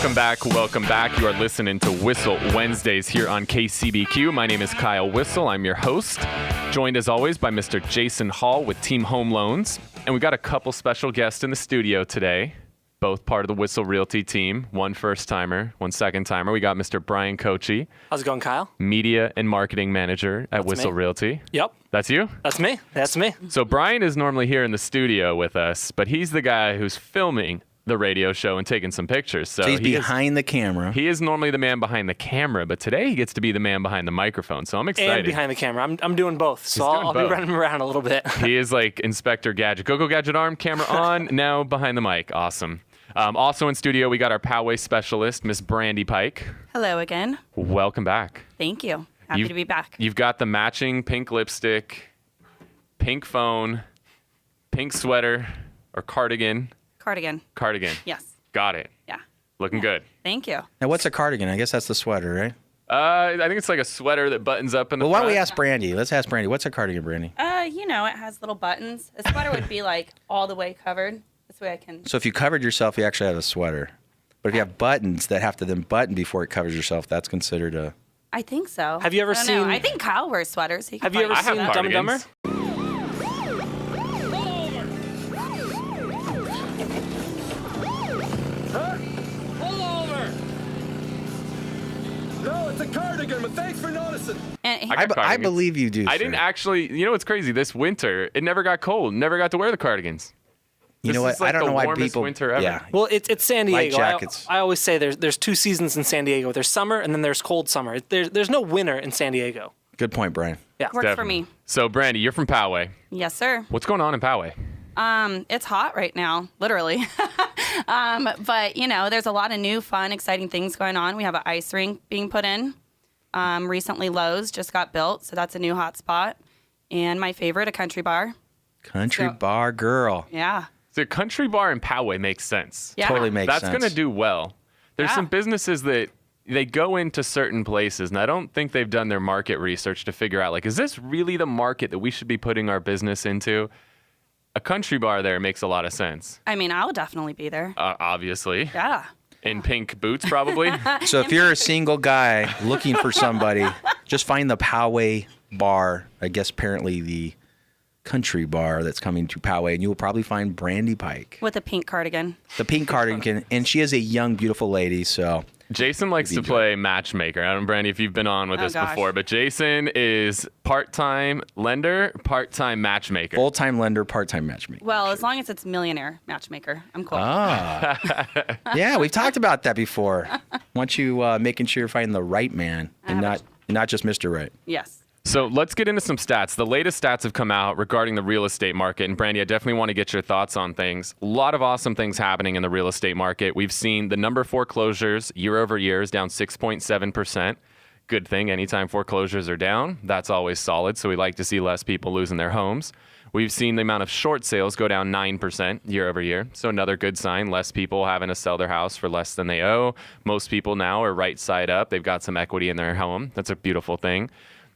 Welcome back. You are listening to Whissel Wednesdays here on KCBQ. My name is Kyle Whissel. I'm your host, joined as always by Mr. Jason Hall with Team Home Loans. And we've got a couple special guests in the studio today, both part of the Whissel Realty team. One first-timer, one second-timer. We got Mr. Brian Kochi. How's it going, Kyle? Media and Marketing Manager at Whissel Realty. Yep. That's you? That's me. So Brian is normally here in the studio with us, but he's the guy who's filming the radio show and taking some pictures. So he's behind the camera. He is normally the man behind the camera, but today he gets to be the man behind the microphone. So I'm excited. And behind the camera. I'm doing both. So I'll be running around a little bit. He is like Inspector Gadget. Go Gadget arm, camera on, now behind the mic. Awesome. Also in studio, we got our Poway specialist, Miss Brandy Pike. Hello again. Welcome back. Thank you. Happy to be back. You've got the matching pink lipstick, pink phone, pink sweater, or cardigan. Cardigan. Yes. Got it. Yeah. Looking good. Thank you. Now, what's a cardigan? I guess that's the sweater, right? I think it's like a sweater that buttons up in the Well, why front. don't we ask Brandy? Let's ask Brandy. What's a cardigan, Brandy? It has little buttons. A sweater would be like all the way covered. This way I can. So if you covered yourself, you actually have a sweater. But if you have buttons that have to then button before it covers yourself, that's considered a... I think so. Have you ever seen... I think Kyle wears sweaters. Have you ever seen Dumb and Dumber? Cardigan, but thanks for noticing. I believe you do, I didn't actually, you know what's crazy? This winter, it never got cold. Never got to wear the cardigans. You know what? Like I don't know why warmest people... winter ever. Yeah. Well, it's San Light Diego. jackets. I always say there's two seasons in San Diego. There's summer and then there's cold summer. There's no winter in San Diego. Good point, Brian. Yeah. Works for me. So, Brandy, you're from Poway. Yes, sir. What's going on in Poway? It's hot right now, literally. But, there's a lot of new, fun, exciting things going on. We have an ice rink being put in. Recently, Lowe's just got built, so that's a new hot spot. And my favorite, a country bar. Country bar girl. Yeah. So, a country bar in Poway makes sense. Yeah. Totally makes sense. That's going to do well. There's some businesses that they go into certain places, and I don't think they've done their market research to figure out, like, is this really the market that we should be putting our business into? A country bar there makes a lot of sense. I mean, I'll definitely be there. Obviously. Yeah. In pink boots, probably. So if you're a single guy looking for somebody, just find the Poway bar. I guess apparently the country bar that's coming to Poway, and you will probably find Brandy Pike. With a pink cardigan. The pink cardigan, and she is a young, beautiful lady, so... Jason likes to play matchmaker. I don't know, Brandy, if you've been on with us before, but Jason is part-time lender, part-time matchmaker. Full-time lender, part-time matchmaker. Well, as long as it's millionaire matchmaker, I'm cool. Yeah, we've talked about that before. Want you making sure you're finding the right man and not just Mr. Right. Yes. So let's get into some stats. The latest stats have come out regarding the real estate market. And Brandy, I definitely want to get your thoughts on things. A lot of awesome things happening in the real estate market. We've seen the number of foreclosures year over year is down 6.7%. Good thing. Anytime foreclosures are down, that's always solid. So we like to see less people losing their homes. We've seen the amount of short sales go down 9% year over year. So another good sign, less people having to sell their house for less than they owe. Most people now are right side up. They've got some equity in their home. That's a beautiful thing.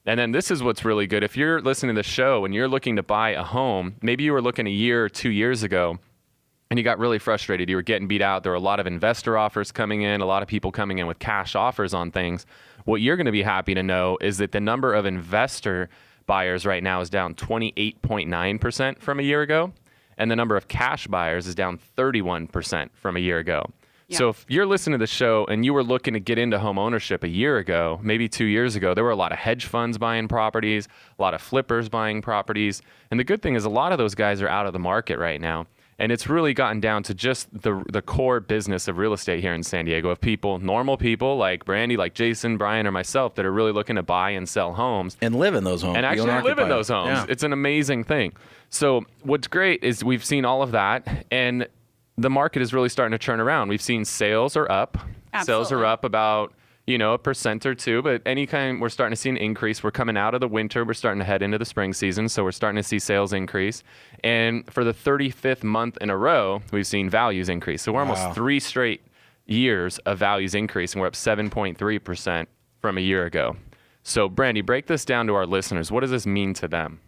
And then this is what's really good. If you're listening to the show and you're looking to buy a home, maybe you were looking a year or 2 years ago and you got really frustrated. You were getting beat out. There were a lot of investor offers coming in, a lot of people coming in with cash offers on things. What you're going to be happy to know is that the number of investor buyers right now is down 28.9% from a year ago. And the number of cash buyers is down 31% from a year ago. Yeah. So if you're listening to the show and you were looking to get into home ownership a year ago, maybe 2 years ago, there were a lot of hedge funds buying properties, a lot of flippers buying properties. And the good thing is a lot of those guys are out of the market right now. And it's really gotten down to just the core business of real estate here in San Diego of people, normal people like Brandy, like Jason, Brian, or myself that are really looking to buy and sell homes. And live in those homes. And actually live in those homes. Yeah. It's an amazing thing. So what's great is we've seen all of that. And the market is really starting to turn around. We've seen sales are up. Absolutely. Sales are up about, 1% or 2%, but we're starting to see an increase. We're coming out of the winter. We're starting to head into the spring season, so we're starting to see sales increase. And for the 35th month in a row, we've seen values increase. So we're almost 3 straight years of values increase, and we're up 7.3% from a year ago. So, Brandy, break this down to our listeners. What does this mean to them?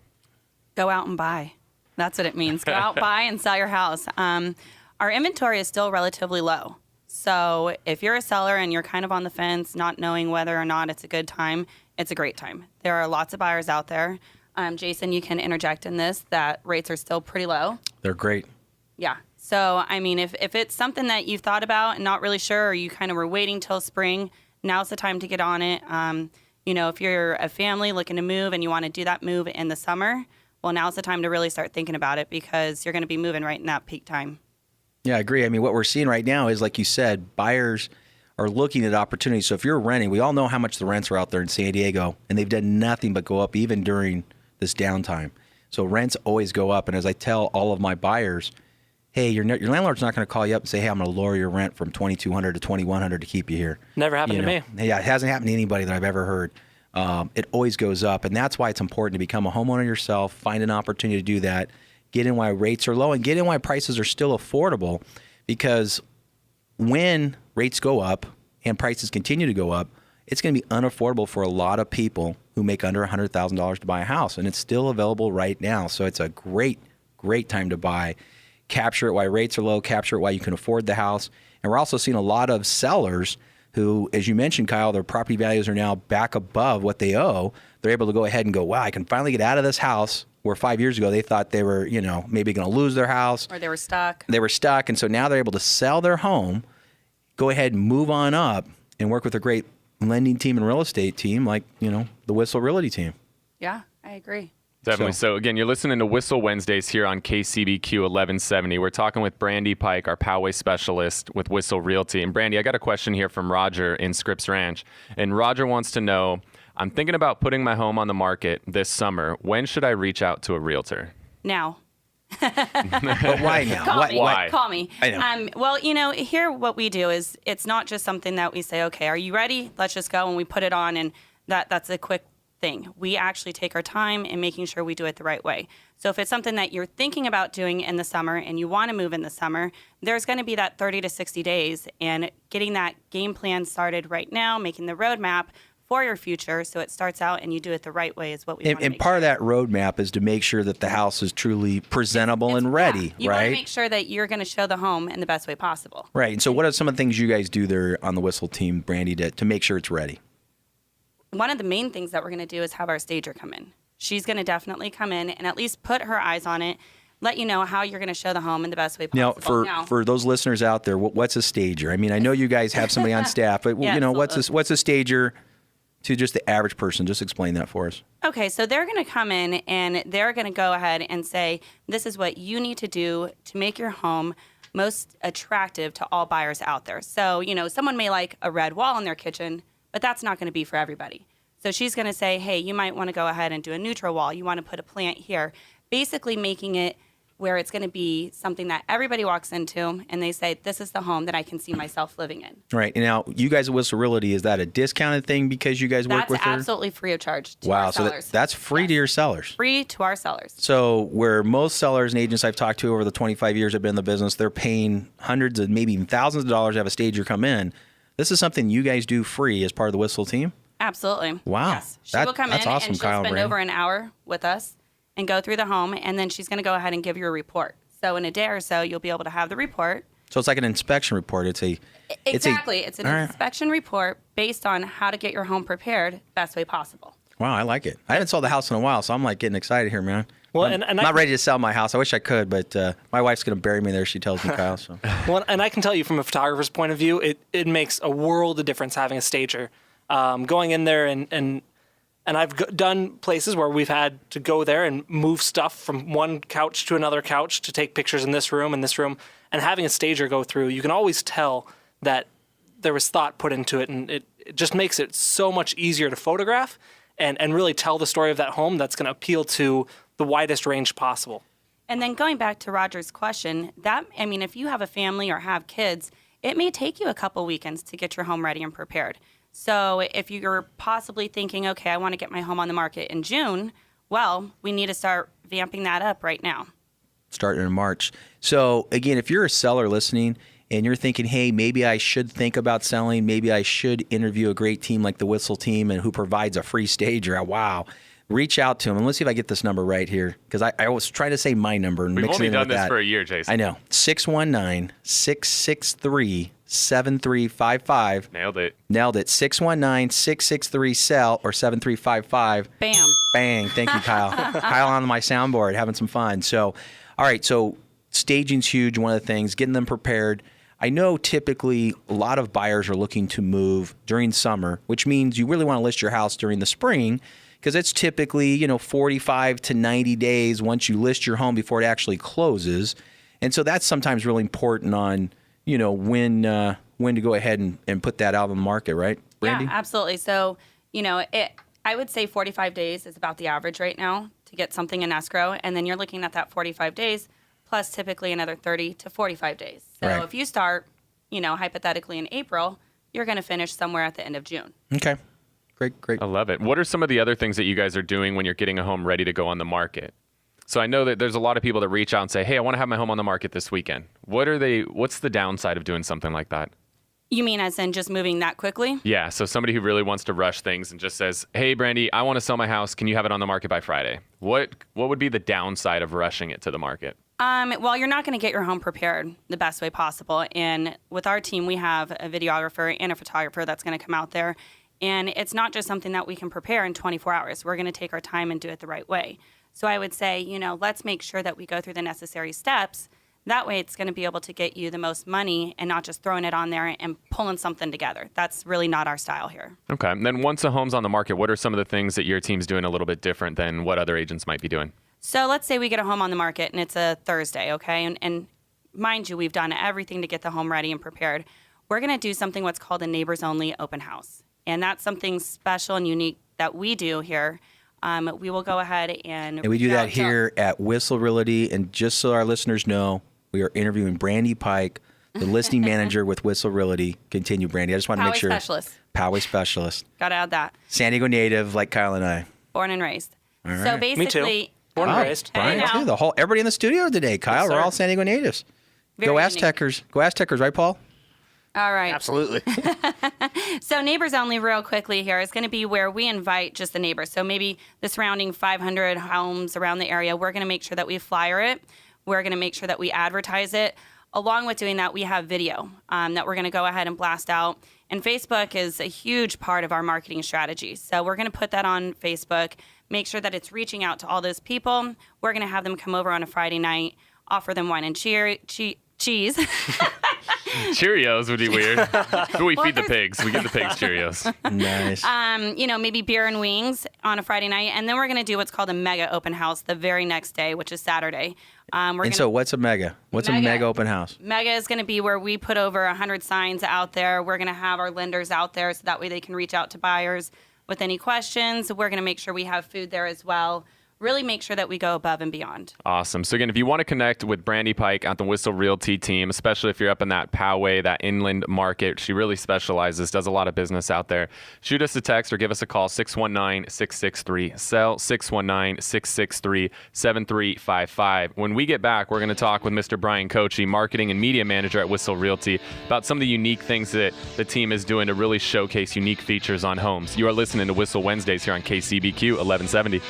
Go out and buy. That's what it means. Go out, buy, and sell your house. Our inventory is still relatively low. So if you're a seller and you're kind of on the fence, not knowing whether or not it's a good time, it's a great time. There are lots of buyers out there. Jason, you can interject in this, that rates are still pretty low. They're great. Yeah. So, I mean, if it's something that you've thought about and not really sure, or you kind of were waiting till spring, now's the time to get on it. If you're a family looking to move and you want to do that move in the summer, well, now's the time to really start thinking about it, because you're going to be moving right in that peak time. Yeah, I agree. I mean, what we're seeing right now is, like you said, buyers are looking at opportunities. So if you're renting, we all know how much the rents are out there in San Diego, and they've done nothing but go up even during this downtime. So rents always go up. And as I tell all of my buyers, hey, your landlord's not going to call you up and say, hey, I'm going to lower your rent from $2,200 to $2,100 to keep you here. Never happened to me. Yeah, it hasn't happened to anybody that I've ever heard. It always goes up. And that's why it's important to become a homeowner yourself, find an opportunity to do that, get in while rates are low, and get in while prices are still affordable. Because when rates go up and prices continue to go up, it's going to be unaffordable for a lot of people who make under $100,000 to buy a house. And it's still available right now. So it's a great, great time to buy. Capture it while rates are low, capture it while you can afford the house. And we're also seeing a lot of sellers who, as you mentioned, Kyle, their property values are now back above what they owe. They're able to go ahead and go, wow, I can finally get out of this house, where 5 years ago they thought they were, maybe going to lose their house. Or they were stuck. They were stuck. And so now they're able to sell their home, go ahead and move on up, and work with a great lending team and real estate team like, the Whissel Realty team. Yeah, I agree. Definitely. So again, you're listening to Whissel Wednesdays here on KCBQ 1170. We're talking with Brandy Pike, our Poway specialist with Whissel Realty. And Brandy, I got a question here from Roger in Scripps Ranch. And Roger wants to know, I'm thinking about putting my home on the market this summer. When should I reach out to a realtor? Now. But why now? Why? Call me. I know. Well, here what we do is, it's not just something that we say, okay, are you ready? Let's just go, and we put it on, and that's a quick thing. We actually take our time in making sure we do it the right way. So if it's something that you're thinking about doing in the summer and you want to move in the summer, there's going to be that 30 to 60 days, and getting that game plan started right now, making the roadmap for your future so it starts out and you do it the right way is what we want to And make part sure. of that roadmap is to make sure that the house is truly presentable and ready, You want right? to make sure that you're going to show the home in the best way possible. Right. And so what are some of the things you guys do there on the Whissel team, Brandy, to make sure it's ready? One of the main things that we're going to do is have our stager come in. She's going to definitely come in and at least put her eyes on it, let you know how you're going to show the home in the best way possible. Now, for those listeners out there, what's a stager? I mean, I know you guys have somebody on staff, but Yeah, what's a stager to just the average person? Just explain that for us. Okay, so they're going to come in and they're going to go ahead and say, this is what you need to do to make your home most attractive to all buyers out there. So, someone may like a red wall in their kitchen, but that's not going to be for everybody. So she's going to say, hey, you might want to go ahead and do a neutral wall. You want to put a plant here, basically making it where it's going to be something that everybody walks into and they say, this is the home that I can see myself living in. Right. And now, you guys at Whissel Realty, is that a discounted thing because you guys work with her? That's absolutely free of charge to Wow. our So sellers. that's free to your sellers. Free to our sellers. So where most sellers and agents I've talked to over the 25 years I've been in the business, they're paying hundreds of, maybe even thousands of dollars to have a stager come in. This is something you guys do free as part of the Whissel team? Absolutely. Wow. Yes. She will come that's in awesome, and she'll Kyle spend Brand. over an hour with us and go through the home, and then she's going to go ahead and give you a report. So in a day or so, you'll be able to have the report. So it's like an inspection report. Exactly. It's an all right. inspection report based on how to get your home prepared best way possible. Wow, I like it. I haven't sold the house in a while, so I'm like getting excited here, man. Well, I'm not ready to sell my house. I wish I could, but my wife's going to bury me there, she tells me, Kyle. So. Well, and I can tell you from a photographer's point of view, it makes a world of difference having a stager. Going in there and I've done places where we've had to go there and move stuff from one couch to another couch to take pictures in this room and this room. And having a stager go through, you can always tell that there was thought put into it, and it just makes it so much easier to photograph and really tell the story of that home that's going to appeal to the widest range possible. And then going back to Roger's question, if you have a family or have kids, it may take you a couple weekends to get your home ready and prepared. So if you're possibly thinking, okay, I want to get my home on the market in June, well, we need to start vamping that up right now. Starting in March. So again, if you're a seller listening and you're thinking, hey, maybe I should think about selling, maybe I should interview a great team like the Whissel team and who provides a free stager, wow. Reach out to them. And let's see if I get this number right here, because I was trying to say my number and We've mixing only it in done with this that. for a year, Jason. I know. 619-663-6600. 7355. Nailed it. Nailed it. 619-663-SELL or 7355. Bam. Bang. Thank you, Kyle. Kyle on my soundboard, having some fun. So, all right. So staging's huge. One of the things, getting them prepared. I know typically a lot of buyers are looking to move during summer, which means you really want to list your house during the spring because it's typically, 45 to 90 days once you list your home before it actually closes. And so that's sometimes really important on, when to go ahead and put that out on the market, right, Brandy? Yeah, absolutely. So, I would say 45 days is about the average right now to get something in escrow. And then you're looking at that 45 days plus typically another 30 to 45 days. So Right. if you start, hypothetically in April, you're going to finish somewhere at the end of June. Okay. Great. I love it. What are some of the other things that you guys are doing when you're getting a home ready to go on the market? So I know that there's a lot of people that reach out and say, hey, I want to have my home on the market this weekend. What's the downside of doing something like that? You mean as in just moving that quickly? Yeah, so somebody who really wants to rush things and just says, hey, Brandy, I want to sell my house. Can you have it on the market by Friday? What would be the downside of rushing it to the market? Well, you're not going to get your home prepared the best way possible. And with our team, we have a videographer and a photographer that's going to come out there. And it's not just something that we can prepare in 24 hours. We're going to take our time and do it the right way. So I would say, let's make sure that we go through the necessary steps. That way it's going to be able to get you the most money and not just throwing it on there and pulling something together. That's really not our style here. Okay. And then once a home's on the market, what are some of the things that your team's doing a little bit different than what other agents might be doing? So let's say we get a home on the market and it's a Thursday, okay? And mind you, we've done everything to get the home ready and prepared. We're going to do something what's called a neighbors only open house. And that's something special and unique that we do here. We will go ahead and we do reach that out to- here at Whissel Realty. And just so our listeners know, we are interviewing Brandy Pike, the listing manager with Whissel Realty. Continue, Brandy. I just want to make Poway sure. specialist. Poway specialist. Got to add that. San Diego native, like Kyle and I. Born and raised. All So right. basically, Me too. Born and raised. Brian I know. too. Everybody in the studio today, Kyle. Yes, We're sir. all San Diego natives. Very Go unique. Aztecers. Go Aztecers, right, Paul? all right. Absolutely. So neighbors only real quickly here is going to be where we invite just the neighbors. So maybe the surrounding 500 homes around the area, we're going to make sure that we flyer it. We're going to make sure that we advertise it. Along with doing that, we have video that we're going to go ahead and blast out. And Facebook is a huge part of our marketing strategy. So we're going to put that on Facebook, make sure that it's reaching out to all those people. We're going to have them come over on a Friday night, offer them wine and cheese. Cheerios would be weird. We feed the pigs. We give the pigs Cheerios. Nice. Maybe beer and wings on a Friday night. And then we're going to do what's called a mega open house the very next day, which is Saturday. So what's a mega? What's a Mega. mega open house? Mega is going to be where we put over 100 signs out there. We're going to have our lenders out there so that way they can reach out to buyers with any questions. We're going to make sure we have food there as well. Really make sure that we go above and beyond. Awesome. So again, if you want to connect with Brandy Pike at the Whissel Realty team, especially if you're up in that Poway, that inland market, she really specializes, does a lot of business out there. Shoot us a text or give us a call, 619-663-SELL, 619-663-7355. When we get back, we're going to talk with Mr. Brian Kochi, marketing and media manager at Whissel Realty, about some of the unique things that the team is doing to really showcase unique features on homes. You are listening to Whissel Wednesdays here on KCBQ 1170.